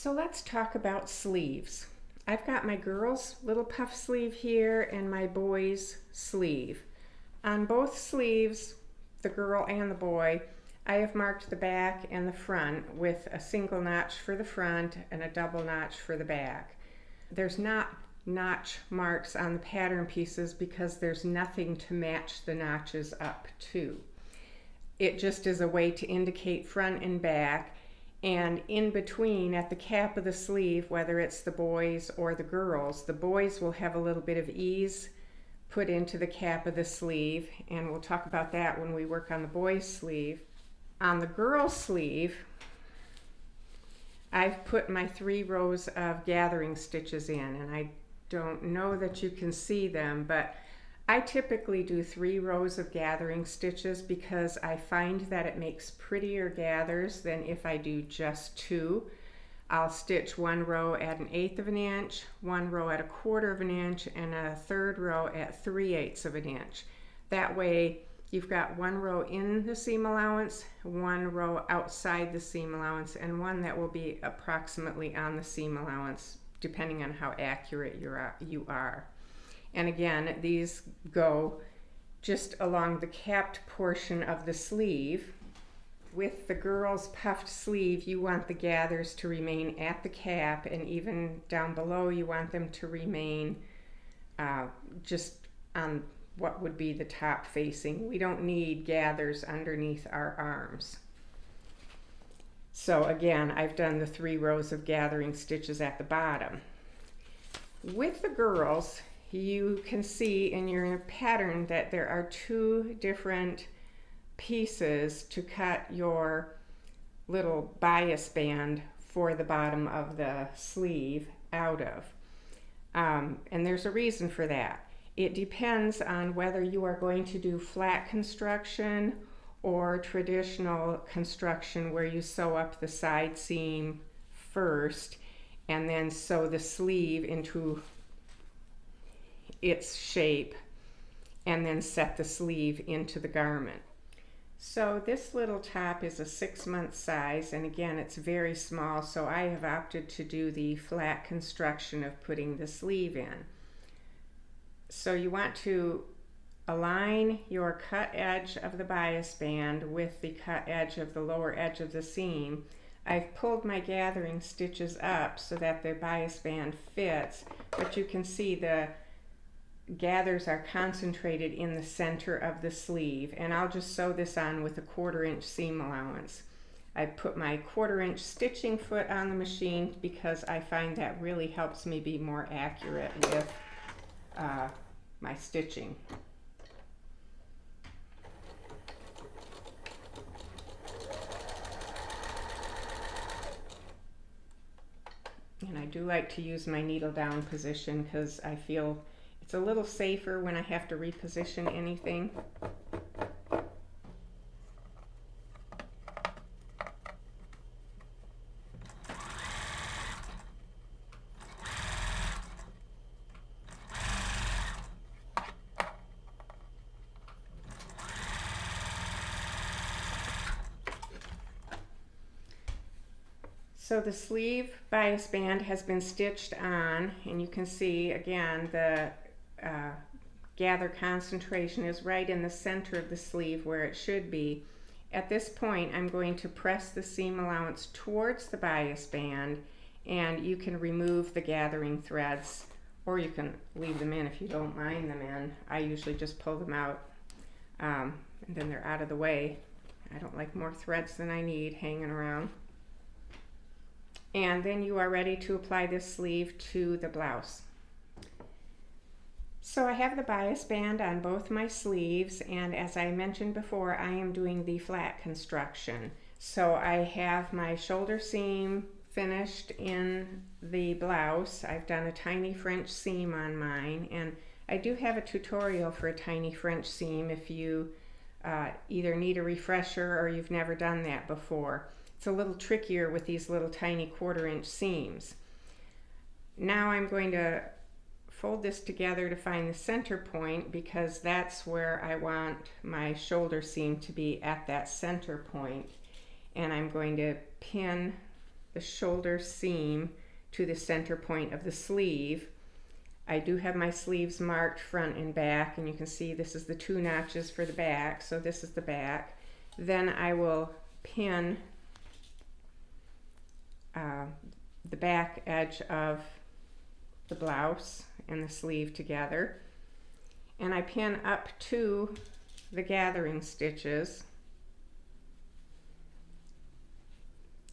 So let's talk about sleeves. I've got my girl's little puff sleeve here and my boy's sleeve. On both sleeves, the girl and the boy, I have marked the back and the front with a single notch for the front and a double notch for the back. There's not notch marks on the pattern pieces because there's nothing to match the notches up to. It just is a way to indicate front and back. And in between, at the cap of the sleeve, whether it's the boys or the boys will have a little bit of ease put into the cap of the sleeve, and we'll talk about that when we work on the boys' sleeve. On the girl's sleeve, I've put my 3 rows of gathering stitches in, and I don't know that you can see them, but I typically do 3 rows of gathering stitches because I find that it makes prettier gathers than if I do just 2. I'll stitch 1 row at 1/8 of an inch, 1 row at 1/4 of an inch, and a 3rd row at 3/8 of an inch. That way you've got 1 row in the seam allowance, 1 row outside the seam allowance, and 1 that will be approximately on the seam allowance, depending on how accurate you are. And again, these go just along the capped portion of the sleeve. With the girl's puffed sleeve, you want the gathers to remain at the cap, and even down below you want them to remain just on what would be the top facing. We don't need gathers underneath our arms. So again, I've done the 3 rows of gathering stitches at the bottom. With the girls, you can see in your pattern that there are 2 different pieces to cut your little bias band for the bottom of the sleeve out of. And there's a reason for that. It depends on whether you are going to do flat construction or traditional construction where you sew up the side seam first and then sew the sleeve into its shape and then set the sleeve into the garment. So this little top is a 6-month size, and again it's very small, so I have opted to do the flat construction of putting the sleeve in. So you want to align your cut edge of the bias band with the cut edge of the lower edge of the seam. I've pulled my gathering stitches up so that the bias band fits, but you can see the gathers are concentrated in the center of the sleeve, and I'll just sew this on with a 1/4 inch seam allowance. I put my 1/4 inch stitching foot on the machine because I find that really helps me be more accurate with my stitching. And I do like to use my needle down position because I feel it's a little safer when I have to reposition anything. So the sleeve bias band has been stitched on, and you can see again the gather concentration is right in the center of the sleeve where it should be. At this point, I'm going to press the seam allowance towards the bias band, and you can remove the gathering threads, or you can leave them in if you don't mind them in. I usually just pull them out, and then they're out of the way. I don't like more threads than I need hanging around. And then you are ready to apply this sleeve to the blouse. So I have the bias band on both my sleeves, and as I mentioned before, I am doing the flat construction. So I have my shoulder seam finished in the blouse. I've done a tiny French seam on mine, and I do have a tutorial for a tiny French seam if you either need a refresher or you've never done that before. It's a little trickier with these little tiny 1/4 inch seams. Now I'm going to fold this together to find the center point because that's where I want my shoulder seam to be, at that center point. And I'm going to pin the shoulder seam to the center point of the sleeve. I do have my sleeves marked front and back, and you can see this is the 2 notches for the back, so this is the back. Then I will pin the back edge of the blouse and the sleeve together, and I pin up to the gathering stitches,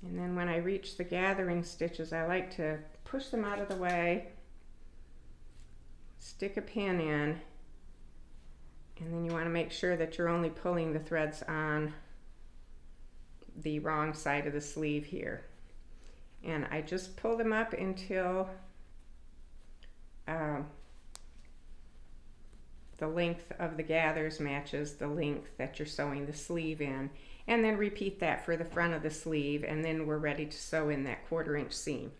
and then when I reach the gathering stitches, I like to push them out of the way, stick a pin in, and then you want to make sure that you're only pulling the threads on the wrong side of the sleeve here. And I just pull them up until the length of the gathers matches the length that you're sewing the sleeve in, and then repeat that for the front of the sleeve, and then we're ready to sew in that 1/4 inch seam.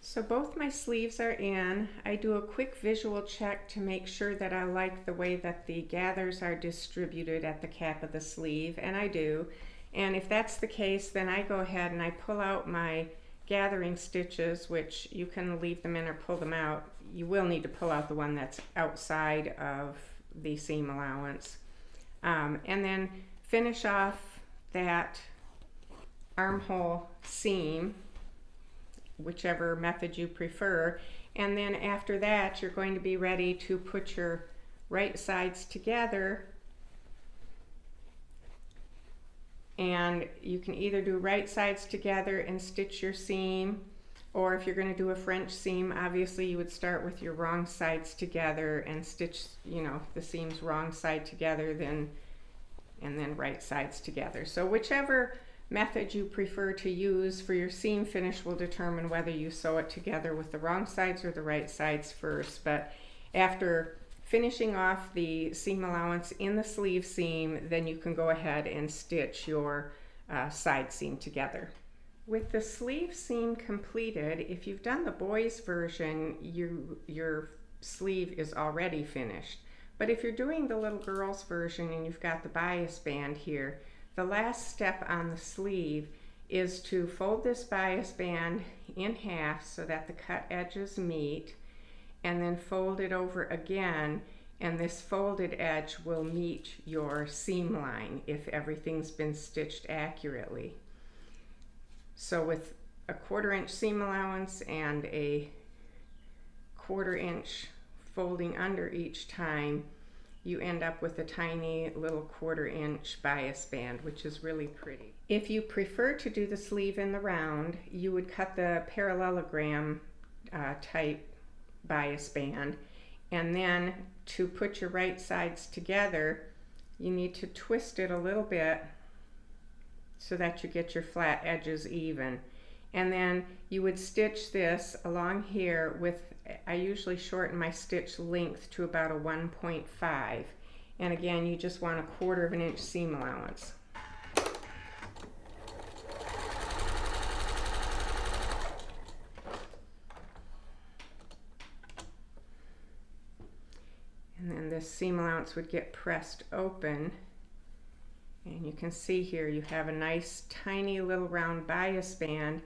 So both my sleeves are in. I do a quick visual check to make sure that I like the way that the gathers are distributed at the cap of the sleeve, and I do. And if that's the case, then I go ahead and I pull out my gathering stitches, which you can leave them in or pull them out. You will need to pull out the one that's outside of the seam allowance. And then finish off that armhole seam, whichever method you prefer, and then after that you're going to be ready to put your right sides together, and you can either do right sides together and stitch your seam, or if you're going to do a French seam, obviously you would start with your wrong sides together and stitch, you know, the seams wrong side together, and then right sides together. So whichever method you prefer to use for your seam finish will determine whether you sew it together with the wrong sides or the right sides first. But after finishing off the seam allowance in the sleeve seam, then you can go ahead and stitch your side seam together. With the sleeve seam completed, if you've done the boys version, your sleeve is already finished. But if you're doing the little girls version and you've got the bias band here, the last step on the sleeve is to fold this bias band in half so that the cut edges meet, and then fold it over again, and this folded edge will meet your seam line if everything's been stitched accurately. So with a 1/4 inch seam allowance and a 1/4 inch folding under each time, you end up with a tiny little 1/4 inch bias band, which is really pretty. If you prefer to do the sleeve in the round, you would cut the parallelogram type bias band, and then to put your right sides together, you need to twist it a little bit so that you get your flat edges even. And then you would stitch this along here with, I usually shorten my stitch length to about a 1.5. And again, you just want a 1/4 inch seam allowance. And then this seam allowance would get pressed open. And you can see here you have a nice tiny little round bias band,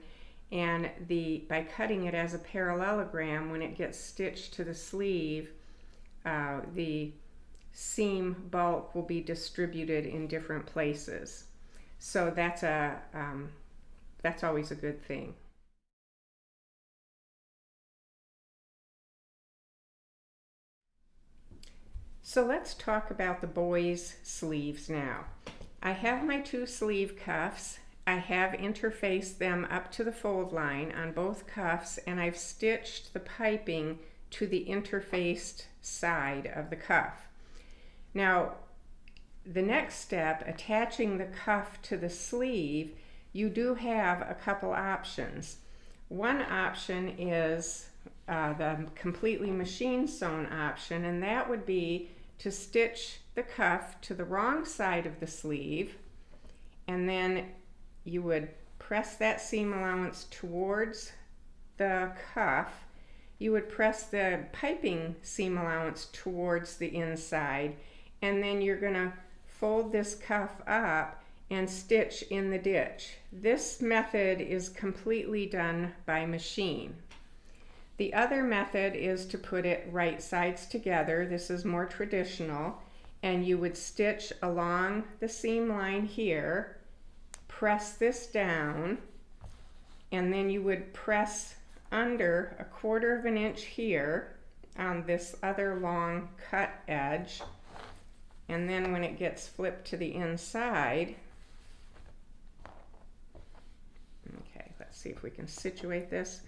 and by cutting it as a parallelogram, when it gets stitched to the sleeve, the seam bulk will be distributed in different places. So that's always a good thing. So let's talk about the boys' sleeves now. I have my 2 sleeve cuffs. I have interfaced them up to the fold line on both cuffs, and I've stitched the piping to the interfaced side of the cuff. Now, the next step, attaching the cuff to the sleeve, you do have a couple options. One option is the completely machine sewn option, and that would be to stitch the cuff to the wrong side of the sleeve, and then you would press that seam allowance towards the cuff. You would press the piping seam allowance towards the inside, and then you're going to fold this cuff up and stitch in the ditch. This method is completely done by machine. The other method is to put it right sides together. This is more traditional, and you would stitch along the seam line here, press this down, and then you would press under 1/4 of an inch here on this other long cut edge, and then when it gets flipped to the inside, okay, let's see if we can situate this.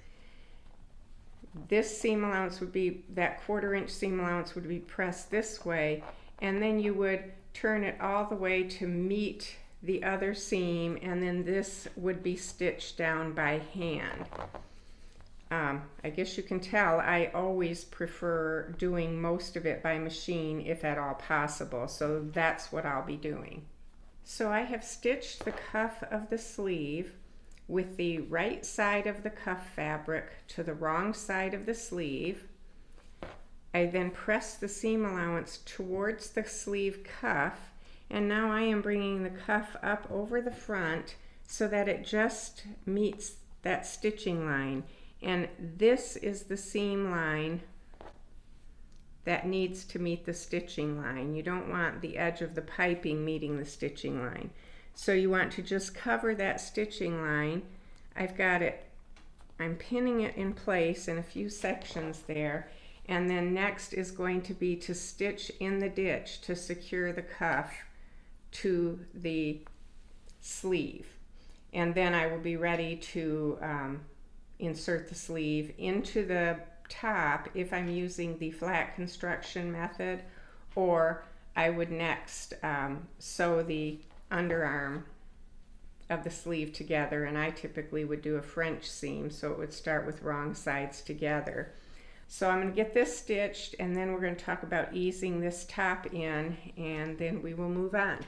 This seam allowance would be, that 1/4 inch seam allowance would be pressed this way, and then you would turn it all the way to meet the other seam, and then this would be stitched down by hand. I guess you can tell I always prefer doing most of it by machine if at all possible, so that's what I'll be doing. So I have stitched the cuff of the sleeve with the right side of the cuff fabric to the wrong side of the sleeve. I then press the seam allowance towards the sleeve cuff, and now I am bringing the cuff up over the front so that it just meets that stitching line. And this is the seam line that needs to meet the stitching line. You don't want the edge of the piping meeting the stitching line. So you want to just cover that stitching line. I've got it, I'm pinning it in place in a few sections there, and then next is going to be to stitch in the ditch to secure the cuff to the sleeve. And then I will be ready to insert the sleeve into the top if I'm using the flat construction method, or I would next sew the underarm of the sleeve together, and I typically would do a French seam, so it would start with wrong sides together. So I'm going to get this stitched, and then we're going to talk about easing this top in, and then we will move on.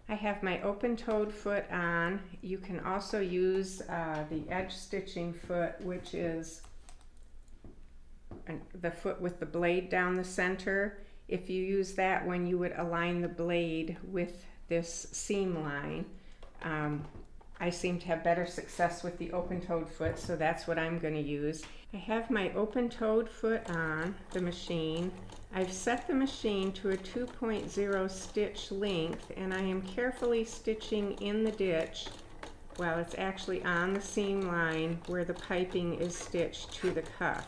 I have my open-toed foot on. You can also use the edge stitching foot, which is the foot with the blade down the center. If you use that one, you would align the blade with this seam line. I seem to have better success with the open-toed foot, so that's what I'm going to use. I have my open-toed foot on the machine. I've set the machine to a 2.0 stitch length, and I am carefully stitching in the ditch while it's actually on the seam line where the piping is stitched to the cuff.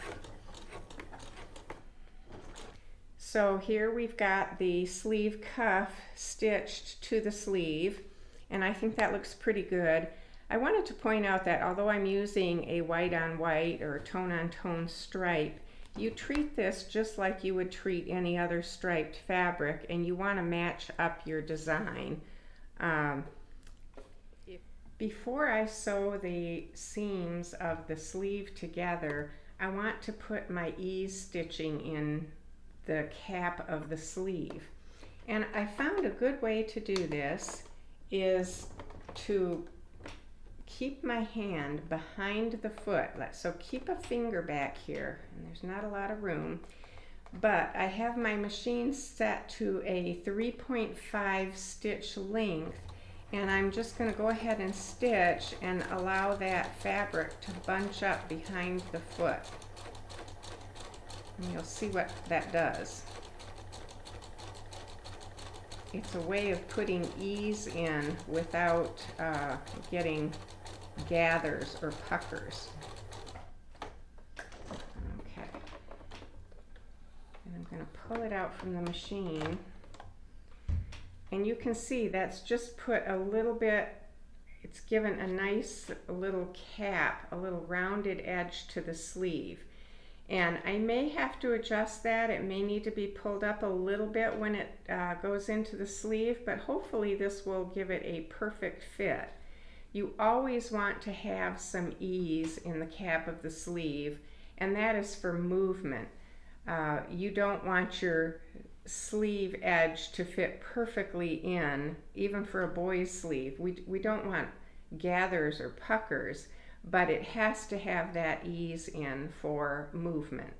So here we've got the sleeve cuff stitched to the sleeve, and I think that looks pretty good. I wanted to point out that although I'm using a white on white or tone on tone stripe, you treat this just like you would treat any other striped fabric, and you want to match up your design. Before I sew the seams of the sleeve together, I want to put my ease stitching in the cap of the sleeve. And I found a good way to do this is to keep my hand behind the foot. So keep a finger back here, and there's not a lot of room, but I have my machine set to a 3.5 stitch length, and I'm just going to go ahead and stitch and allow that fabric to bunch up behind the foot. And you'll see what that does. It's a way of putting ease in without getting gathers or puckers. Okay. And I'm going to pull it out from the machine. And you can see that's just put a little bit, it's given a nice little cap, a little rounded edge to the sleeve. And I may have to adjust that. It may need to be pulled up a little bit when it goes into the sleeve, but hopefully this will give it a perfect fit. You always want to have some ease in the cap of the sleeve, and that is for movement. You don't want your sleeve edge to fit perfectly in, even for a boy's sleeve. We don't want gathers or puckers, but it has to have that ease in for movement.